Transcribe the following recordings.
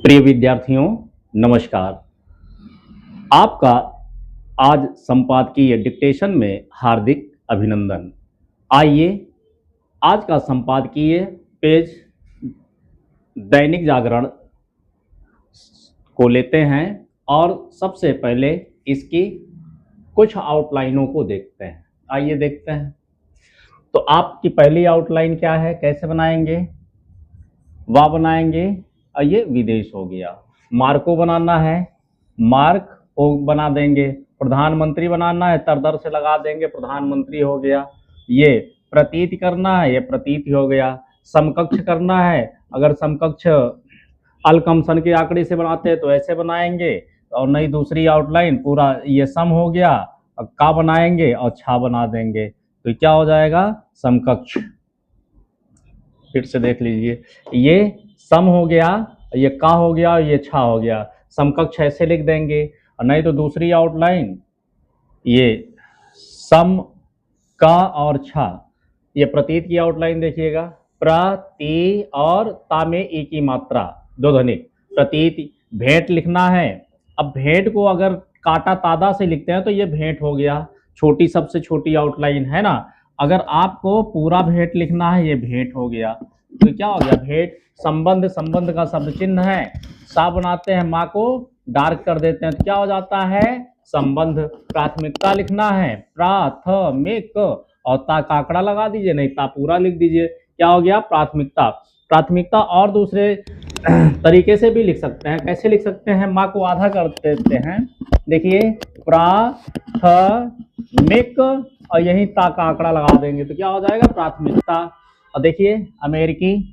प्रिय विद्यार्थियों, नमस्कार। आपका आज संपादकीय डिक्टेशन में हार्दिक अभिनंदन। आइए आज का संपादकीय पेज दैनिक जागरण को लेते हैं और सबसे पहले इसकी कुछ आउटलाइनों को देखते हैं। आइए देखते हैं। तो आपकी पहली आउटलाइन क्या है, कैसे बनाएंगे? वाह बनाएंगे और ये विदेश हो गया। मार्क को बनाना है, मार्क को बना देंगे। प्रधानमंत्री बनाना है, तरदर से लगा देंगे, प्रधानमंत्री हो गया। ये प्रतीत करना है, ये प्रतीत हो गया। समकक्ष करना है, अगर समकक्ष अलकमसन के आंकड़े से बनाते हैं तो ऐसे बनाएंगे। और नहीं दूसरी आउटलाइन पूरा ये सम हो गया, का बनाएंगे और छा बना देंगे तो क्या हो जाएगा? समकक्ष। फिर से देख लीजिए, ये सम हो गया, ये का हो गया, ये छा हो गया। समकक्ष ऐसे लिख देंगे। और नहीं तो दूसरी आउटलाइन ये सम का और छा, ये प्रतीत की आउटलाइन देखिएगा। प्रति और ता में ई की मात्रा दो ध्वनिक। प्रतीत भेंट लिखना है। अब भेंट को अगर काटा तादा से लिखते हैं तो ये भेंट हो गया, छोटी सबसे छोटी आउटलाइन है ना। अगर आपको पूरा भेंट लिखना है, ये भेंट हो गया तो क्या हो गया? भेंट। संबंध, संबंध का शब्द चिन्ह है, सा बनाते हैं, माँ को डार्क कर देते हैं तो क्या हो जाता है? संबंध। प्राथमिकता लिखना है, प्राथमिक, और ता का आंकड़ा लगा दीजिए, नहीं ता पूरा लिख दीजिए। क्या हो गया? प्राथमिकता। प्राथमिकता और दूसरे तरीके से भी लिख सकते हैं। कैसे लिख सकते हैं? माँ को आधा कर देते हैं, देखिए प्राथमिक, और यही ता का आंकड़ा लगा देंगे तो क्या हो जाएगा? प्राथमिकता। और देखिए अमेरिकी,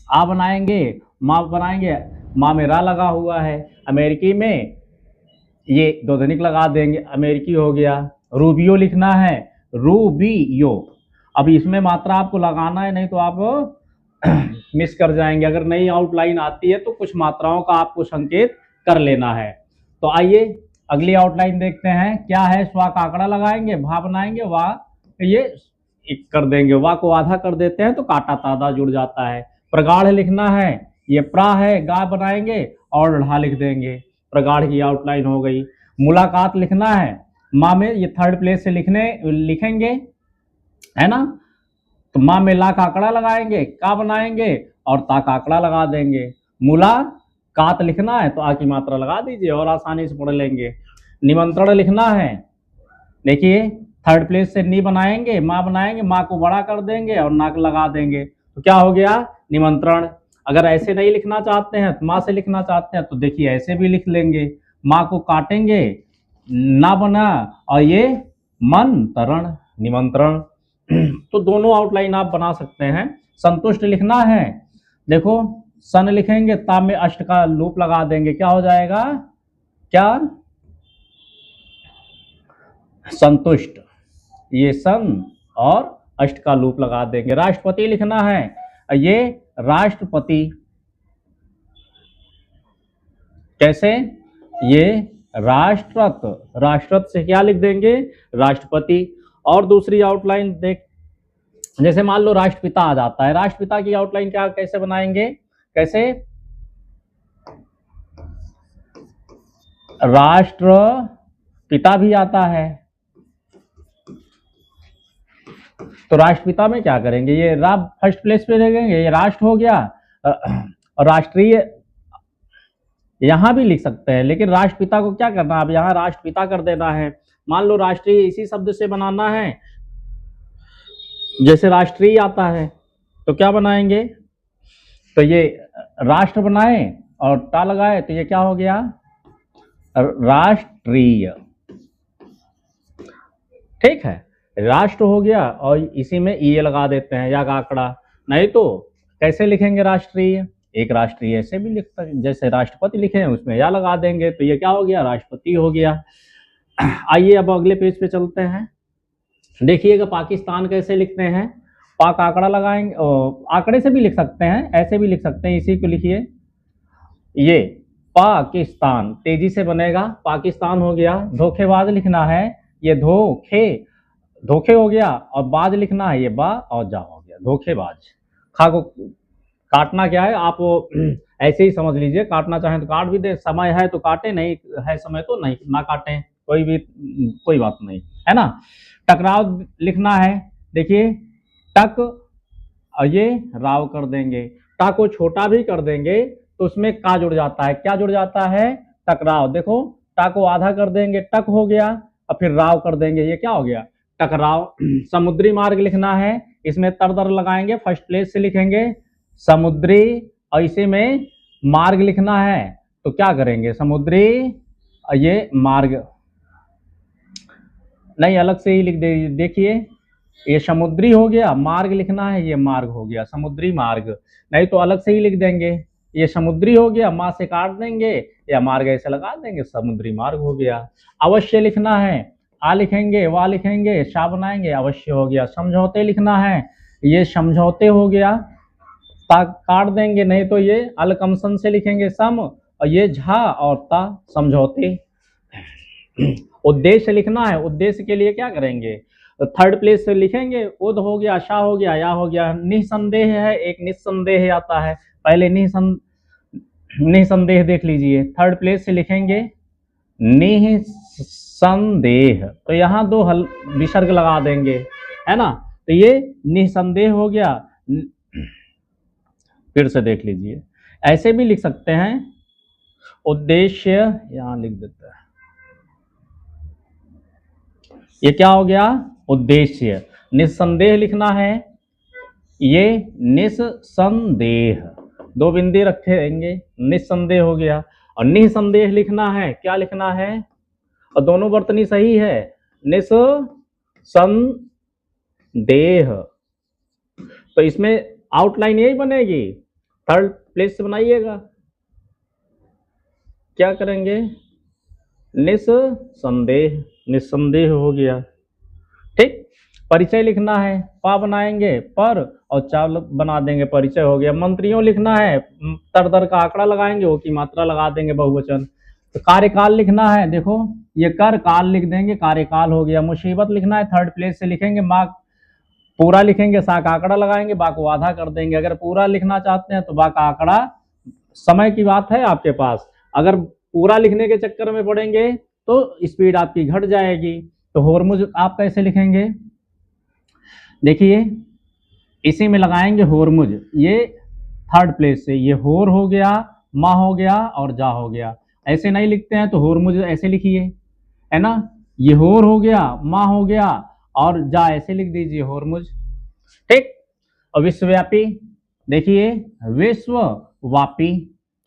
आ बनाएंगे, माँ बनाएंगे, माँ में रा लगा हुआ है। अमेरिकी में ये दो ध्वनिक लगा देंगे, अमेरिकी हो गया। रूबियो लिखना है, रूबियो। अब इसमें मात्रा आपको लगाना है, नहीं तो आप मिस कर जाएंगे। अगर नई आउटलाइन आती है तो कुछ मात्राओं का आपको संकेत कर लेना है। तो आइए अगली आउटलाइन देखते हैं क्या है। स्वा का आंकड़ा लगाएंगे, भा बनाएंगे, वाह ये एक कर देंगे, वाह को आधा कर देते हैं तो काटा तादा जुड़ जाता है। प्रगाढ़ लिखना है, ये प्रा है, गा बनाएंगे और ढा लिख देंगे, प्रगाढ़ की आउटलाइन हो गई। मुलाकात लिखना है, माँ में ये थर्ड प्लेस से लिखेंगे है ना, तो माँ में ला का आंकड़ा लगाएंगे, का बनाएंगे और ता का आंकड़ा लगा देंगे। मुलाकात लिखना है तो आ की मात्रा लगा दीजिए और आसानी से पढ़ लेंगे। निमंत्रण लिखना है, देखिए थर्ड प्लेस से नी बनाएंगे, माँ बनाएंगे, माँ को बड़ा कर देंगे और नाक लगा देंगे तो क्या हो गया? निमंत्रण। अगर ऐसे नहीं लिखना चाहते हैं, माँ से लिखना चाहते हैं तो देखिए ऐसे भी लिख लेंगे, माँ को काटेंगे, ना बना, और ये मंत्रण, निमंत्रण। तो दोनों आउटलाइन आप बना सकते हैं। संतुष्ट लिखना है, देखो सन लिखेंगे, ता में अष्ट का लूप लगा देंगे, क्या हो जाएगा? क्या? संतुष्ट। ये सन और अष्ट का लूप लगा देंगे। राष्ट्रपति लिखना है, ये राष्ट्रपति। कैसे? ये राष्ट्रत, राष्ट्रत से क्या लिख देंगे? राष्ट्रपति। और दूसरी आउटलाइन देख, जैसे मान लो राष्ट्रपिता आ जाता है, राष्ट्रपिता की आउटलाइन क्या कैसे बनाएंगे? कैसे? राष्ट्रपिता भी आता है तो राष्ट्रपिता में क्या करेंगे? ये रा फर्स्ट प्लेस पे रखेंगे, ये राष्ट्र हो गया। और राष्ट्रीय यहां भी लिख सकते हैं, लेकिन राष्ट्रपिता को क्या करना है? अब यहाँ राष्ट्रपिता कर देना है। मान लो राष्ट्रीय इसी शब्द से बनाना है, जैसे राष्ट्रीय आता है तो क्या बनाएंगे? तो ये राष्ट्र बनाए और टा लगाए तो ये क्या हो गया? राष्ट्रीय। ठीक है, राष्ट्र हो गया और इसी में ये लगा देते हैं या का आंकड़ा। नहीं तो कैसे लिखेंगे राष्ट्रीय? एक राष्ट्रीय ऐसे भी लिख सकते, जैसे राष्ट्रपति लिखे हैं उसमें या लगा देंगे तो ये क्या हो गया? राष्ट्रपति हो गया। आइए अब अगले पेज पे चलते हैं। देखिएगा पाकिस्तान कैसे लिखते हैं। पा का आंकड़ा लगाएंगे, आंकड़े से भी लिख सकते हैं, ऐसे भी लिख सकते हैं, इसी को लिखिए, ये पाकिस्तान तेजी से बनेगा, पाकिस्तान हो गया। धोखेबाज लिखना है, ये धोखे हो गया, और बाज लिखना है, ये बा और जा हो गया, धोखेबाज। खा को काटना क्या है? आप ऐसे ही समझ लीजिए, काटना चाहें तो काट भी दे, समय है तो काटे, नहीं है समय तो नहीं ना काटें, कोई बात नहीं, है ना। टकराव लिखना है, देखिए टक और ये राव कर देंगे, टा को छोटा भी कर देंगे तो उसमें का जुड़ जाता है, क्या जुड़ जाता है, टकराव। देखो टा को आधा कर देंगे टक हो गया, और फिर राव कर देंगे, ये क्या हो गया, टकराव। समुद्री मार्ग लिखना है, इसमें तर दर लगाएंगे, फर्स्ट प्लेस से लिखेंगे समुद्री, और इसी में मार्ग लिखना है तो क्या करेंगे, समुद्री ये मार्ग, नहीं अलग से ही लिख दे, देखिए ये समुद्री हो गया, मार्ग लिखना है, ये मार्ग हो गया समुद्री मार्ग, नहीं तो अलग से ही लिख देंगे, ये समुद्री हो गया, माँ से काट देंगे या मार्ग ऐसे लगा देंगे, समुद्री मार्ग हो गया। अवश्य लिखना है, आ लिखेंगे, वा लिखेंगे, शा बनाएंगे, अवश्य हो गया। समझौते लिखना है, ये समझौते हो गया, ता काट देंगे, नहीं तो ये अलकमसन से लिखेंगे सम, और ये झा और ता समझौते। उद्देश्य लिखना है, उद्देश्य के लिए क्या करेंगे, थर्ड प्लेस से लिखेंगे, उद हो गया, शा हो गया, या हो गया। निसंदेह है, एक निसंदेह आता है, पहले निसंदेह देख लीजिए, थर्ड प्लेस से लिखेंगे निसंदेह, तो यहाँ दो विसर्ग लगा देंगे, है ना, तो ये निसंदेह हो गया। फिर से देख लीजिए, ऐसे भी लिख सकते हैं, उद्देश्य यहां लिख देते हैं, ये क्या हो गया, उद्देश्य। निस्संदेह लिखना है, ये निस्संदेह, दो बिंदी रखेंगे, निस्संदेह हो गया। और निसंदेह लिखना है, क्या लिखना है, और दोनों वर्तनी सही है, निस्संदेह, तो इसमें आउटलाइन यही बनेगी, थर्ड प्लेस से बनाइएगा, क्या करेंगे, निस्संदेह, निस्संदेह हो गया, ठीक। परिचय लिखना है, पा बनाएंगे पर और चा बना देंगे, परिचय हो गया। मंत्रियों लिखना है, तर दर का आंकड़ा लगाएंगे, वो की मात्रा लगा देंगे, बहुवचन। तो कार्यकाल लिखना है, देखो ये कर काल लिख देंगे, कार्यकाल हो गया। मुसीबत लिखना है, थर्ड प्लेस से लिखेंगे, माँ पूरा लिखेंगे, सा का आंकड़ा लगाएंगे, बा को आधा कर देंगे। अगर पूरा लिखना चाहते हैं तो बा का आंकड़ा, समय की बात है आपके पास, अगर पूरा लिखने के चक्कर में पड़ेंगे तो स्पीड आपकी घट जाएगी। तो होरमुज आप कैसे लिखेंगे, देखिए इसी में लगाएंगे होरमुज, ये थर्ड प्लेस से, ये होर हो गया, मा हो गया और जा हो गया। ऐसे नहीं लिखते हैं तो होरमुज ऐसे लिखिए, है ना, ये होर हो गया, मा हो गया और जा ऐसे लिख दीजिए, होरमुज, ठीक। और विश्वव्यापी, देखिए विश्वव्यापी,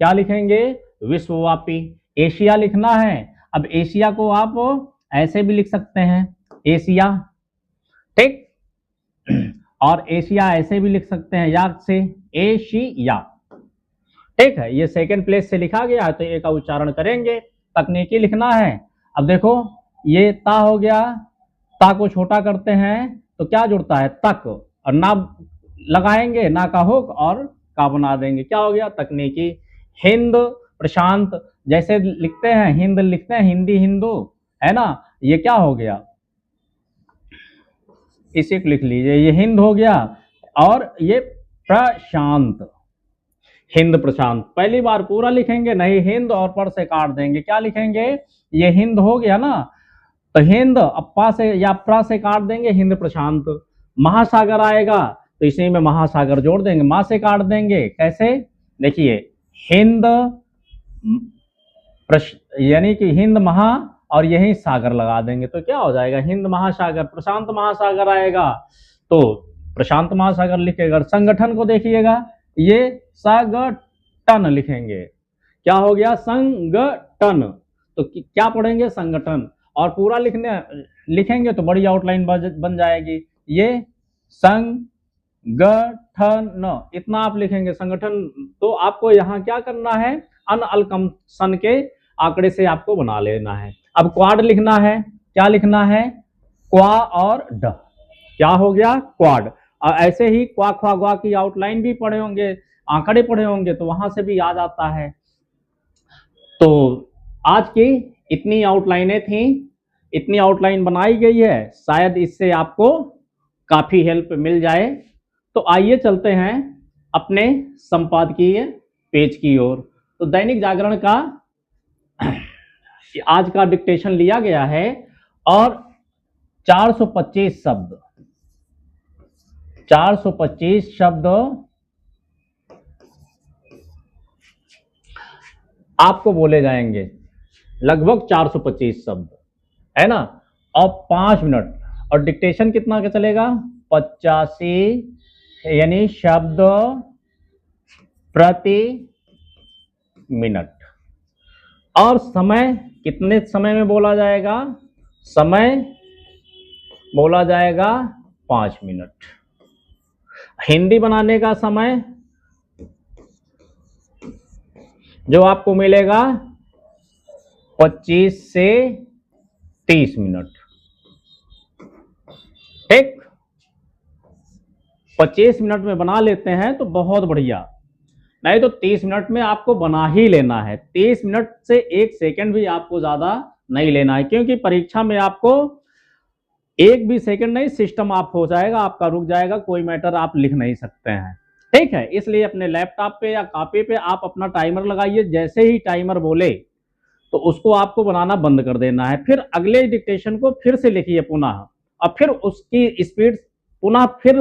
क्या लिखेंगे, विश्वव्यापी। एशिया लिखना है, अब एशिया को आप ऐसे भी लिख सकते हैं, एशिया, ठीक। और एशिया ऐसे भी लिख सकते हैं, या से, एशिया, ठीक है। ये सेकंड प्लेस से लिखा गया है तो ए का उच्चारण करेंगे। तकनीकी लिखना है, अब देखो ये ता हो गया, ता को छोटा करते हैं तो क्या जुड़ता है, तक, और ना लगाएंगे, ना का होक और का बना देंगे, क्या हो गया, तकनीकी। हिंद प्रशांत, जैसे लिखते हैं हिंद लिखते हैं, हिंदी हिंदू, है ना, ये क्या हो गया, इसी को लिख लीजिए, ये हिंद हो गया, और ये प्रशांत, हिंद प्रशांत। पहली बार पूरा लिखेंगे, नहीं हिंद और पर से काट देंगे, क्या लिखेंगे, ये हिंद हो गया ना, तो हिंद अप्पा से या प्रा से काट देंगे, हिंद प्रशांत। महासागर आएगा तो इसी में महासागर जोड़ देंगे, माँ से काट देंगे, कैसे, देखिए हिंद यानी कि हिंद महा और यही सागर लगा देंगे तो क्या हो जाएगा, हिंद महासागर। प्रशांत महासागर आएगा तो प्रशांत महासागर लिखेगा। संगठन को देखिएगा, ये संगठन लिखेंगे, क्या हो गया, संगठन, तो क्या पढ़ेंगे, संगठन। और पूरा लिखेंगे तो बड़ी आउटलाइन बन जाएगी, ये संगठन, इतना आप लिखेंगे संगठन। तो आपको यहाँ क्या करना है, अन अलकम सन के आंकड़े से आपको बना लेना है। अब क्वाड लिखना है, क्या लिखना है, क्वा और ड, क्या हो गया, क्वाड। और ऐसे ही क्वा ख्वा ग्वा की आउटलाइन भी पढ़े होंगे, आंकड़े पढ़े होंगे, तो वहां से भी याद आता है। तो आज की इतनी आउटलाइनें थी, इतनी आउटलाइन बनाई गई है, शायद इससे आपको काफी हेल्प मिल जाए। तो आइए चलते हैं अपने संपादकीय पेज की ओर। तो दैनिक जागरण का आज का डिक्टेशन लिया गया है और 425 शब्द 425 शब्द आपको बोले जाएंगे, लगभग 425 शब्द, है ना। और 5 मिनट, और डिक्टेशन कितना का चलेगा, 85 यानी शब्द प्रति मिनट। और समय कितने समय में बोला जाएगा, समय बोला जाएगा 5 मिनट। हिंदी बनाने का समय जो आपको मिलेगा 25 से 30 मिनट, ठीक। 25 मिनट में बना लेते हैं तो बहुत बढ़िया, नहीं तो 30 मिनट में आपको बना ही लेना है। 30 मिनट से 1 सेकंड भी आपको ज्यादा नहीं लेना है, क्योंकि परीक्षा में आपको 1 भी सेकंड नहीं, सिस्टम ऑफ हो जाएगा, आपका रुक जाएगा, कोई मैटर आप लिख नहीं सकते हैं, ठीक है। इसलिए अपने लैपटॉप पे या कॉपी पे आप अपना टाइमर लगाइए, जैसे ही टाइमर बोले तो उसको आपको बनाना बंद कर देना है। फिर अगले डिक्टेशन को फिर से लिखिए पुनः, और फिर उसकी स्पीड पुनः फिर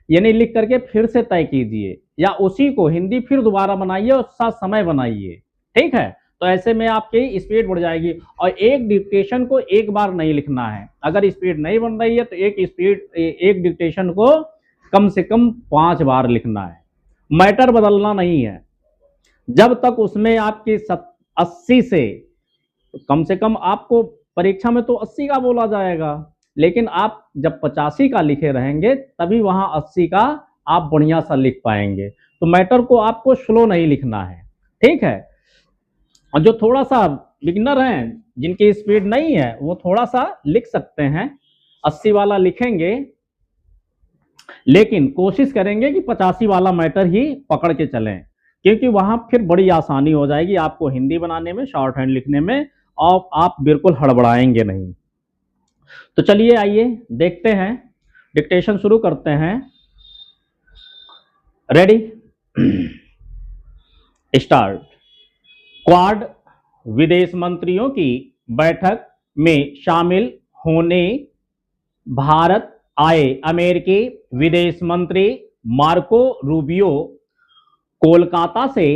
यानी लिख करके फिर से तय कीजिए, या उसी को हिंदी फिर दोबारा बनाइए और साथ समय बनाइए, ठीक है। तो ऐसे में आपकी स्पीड बढ़ जाएगी। और एक डिक्टेशन को एक बार नहीं लिखना है, अगर स्पीड नहीं बन रही है तो एक डिक्टेशन को कम से कम 5 बार लिखना है। मैटर बदलना नहीं है, जब तक उसमें आपकी 80 से कम से कम, आपको परीक्षा में तो 80 का बोला जाएगा, लेकिन आप जब 85 का लिखे रहेंगे तभी वहां 80 का आप बढ़िया सा लिख पाएंगे। तो मैटर को आपको स्लो नहीं लिखना है, ठीक है। और जो थोड़ा सा बिगिनर हैं, जिनकी स्पीड नहीं है, वो थोड़ा सा लिख सकते हैं, 80 वाला लिखेंगे, लेकिन कोशिश करेंगे कि 85 वाला मैटर ही पकड़ के चलें, क्योंकि वहां फिर बड़ी आसानी हो जाएगी आपको हिंदी बनाने में, शॉर्ट हैंड लिखने में, और आप बिल्कुल हड़बड़ाएंगे नहीं। तो चलिए आइए देखते हैं, डिक्टेशन शुरू करते हैं। Ready, start. क्वाड विदेश मंत्रियों की बैठक में शामिल होने भारत आए अमेरिकी विदेश मंत्री मार्को रूबियो कोलकाता से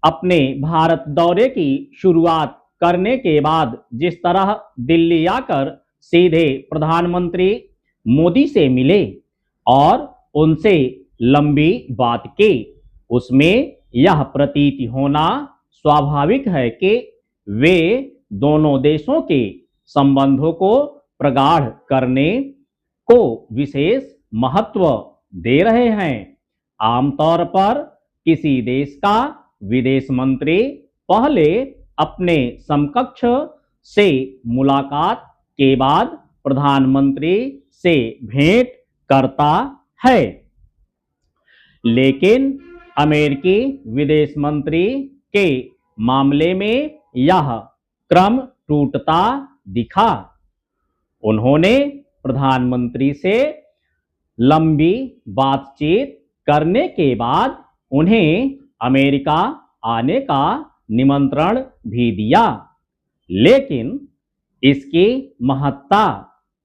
अपने भारत दौरे की शुरुआत करने के बाद जिस तरह दिल्ली आकर सीधे प्रधानमंत्री मोदी से मिले और उनसे लंबी बात की, उसमें यह प्रतीत होना स्वाभाविक है कि वे दोनों देशों के संबंधों को प्रगाढ़ करने को विशेष महत्व दे रहे हैं। आमतौर पर किसी देश का विदेश मंत्री पहले अपने समकक्ष से मुलाकात के बाद प्रधानमंत्री से भेंट करता है, लेकिन अमेरिकी विदेश मंत्री के मामले में यह क्रम टूटता दिखा। उन्होंने प्रधानमंत्री से लंबी बातचीत करने के बाद उन्हें अमेरिका आने का निमंत्रण भी दिया, लेकिन इसकी महत्ता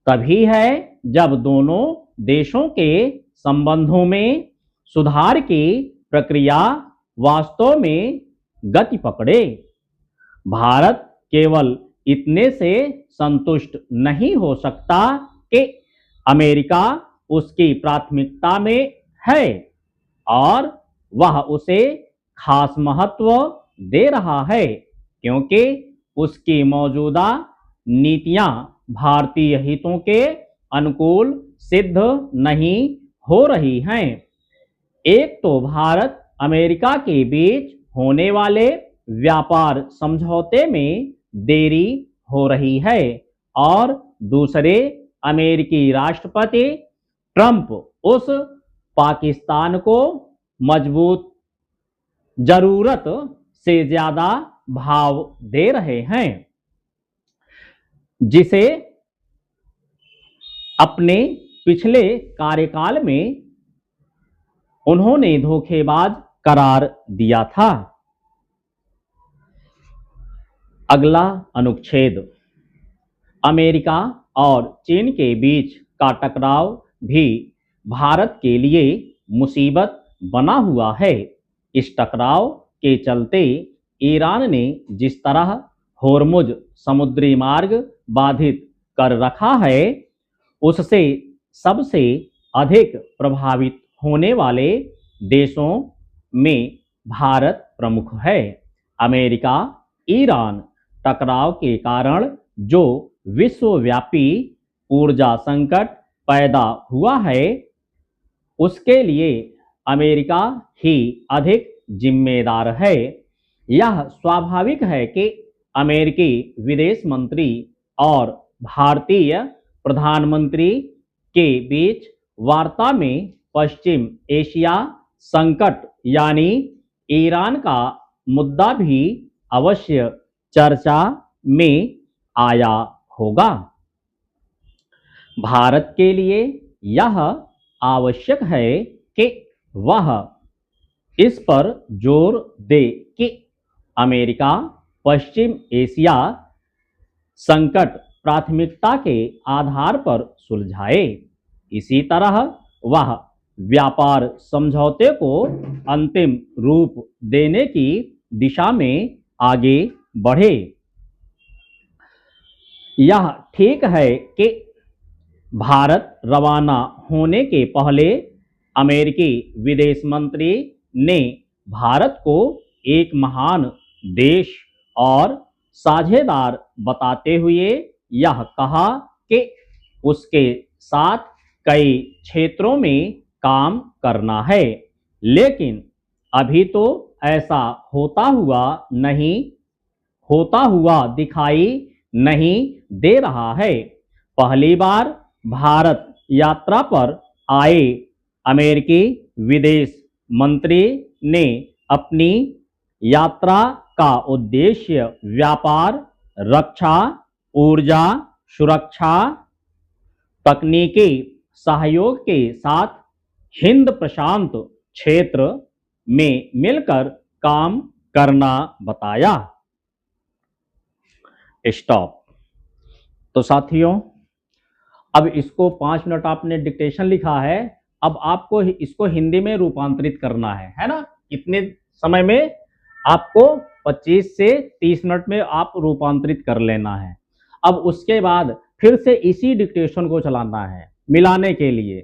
तभी है जब दोनों देशों के संबंधों में सुधार की प्रक्रिया वास्तव में गति पकड़े। भारत केवल इतने से संतुष्ट नहीं हो सकता कि अमेरिका उसकी प्राथमिकता में है और वह उसे खास महत्व दे रहा है, क्योंकि उसकी मौजूदा नीतियां भारतीय हितों के अनुकूल सिद्ध नहीं हो रही हैं। एक तो भारत अमेरिका के बीच होने वाले व्यापार समझौते में देरी हो रही है, और दूसरे अमेरिकी राष्ट्रपति ट्रंप उस पाकिस्तान को मजबूत जरूरत से ज्यादा भाव दे रहे हैं, जिसे अपने पिछले कार्यकाल में उन्होंने धोखेबाज करार दिया था। अगला अनुच्छेद, अमेरिका और चीन के बीच का टकराव भी भारत के लिए मुसीबत बना हुआ है। इस टकराव के चलते ईरान ने जिस तरह होर्मुज समुद्री मार्ग बाधित कर रखा है, उससे सबसे अधिक प्रभावित होने वाले देशों में भारत प्रमुख है। अमेरिका ईरान टकराव के कारण जो विश्वव्यापी ऊर्जा संकट पैदा हुआ है, उसके लिए अमेरिका ही अधिक जिम्मेदार है। यह स्वाभाविक है कि अमेरिकी विदेश मंत्री और भारतीय प्रधानमंत्री के बीच वार्ता में पश्चिम एशिया संकट यानी ईरान का मुद्दा भी अवश्य चर्चा में आया होगा। भारत के लिए यह आवश्यक है कि वह इस पर जोर दे कि अमेरिका पश्चिम एशिया संकट प्राथमिकता के आधार पर सुलझाए। इसी तरह वह व्यापार समझौते को अंतिम रूप देने की दिशा में आगे बढ़े। यह ठीक है कि भारत रवाना होने के पहले अमेरिकी विदेश मंत्री ने भारत को एक महान देश और साझेदार बताते हुए यह कहा कि उसके साथ कई क्षेत्रों में काम करना है, लेकिन अभी तो ऐसा होता हुआ दिखाई नहीं दे रहा है। पहली बार भारत यात्रा पर आए अमेरिकी विदेश मंत्री ने अपनी यात्रा का उद्देश्य व्यापार, रक्षा, ऊर्जा, सुरक्षा, तकनीकी सहयोग के साथ हिंद प्रशांत क्षेत्र में मिलकर काम करना बताया। स्टॉप। तो साथियों, अब इसको 5 मिनट आपने डिक्टेशन लिखा है, अब आपको इसको हिंदी में रूपांतरित करना है ना। कितने समय में? आपको 25 से 30 मिनट में आप रूपांतरित कर लेना है। अब उसके बाद फिर से इसी डिक्टेशन को चलाना है मिलाने के लिए,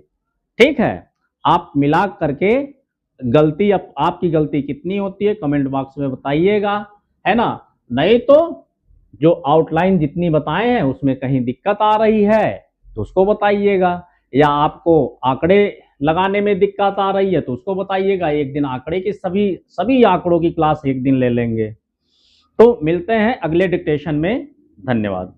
ठीक है। आप मिला करके गलती, आपकी गलती कितनी होती है कमेंट बॉक्स में बताइएगा, है ना। नहीं तो जो आउटलाइन जितनी बताए हैं उसमें कहीं दिक्कत आ रही है तो उसको बताइएगा, या आपको आंकड़े लगाने में दिक्कत आ रही है तो उसको बताइएगा। एक दिन आंकड़े की सभी आंकड़ों की क्लास एक दिन ले लेंगे। तो मिलते हैं अगले डिक्टेशन में। धन्यवाद।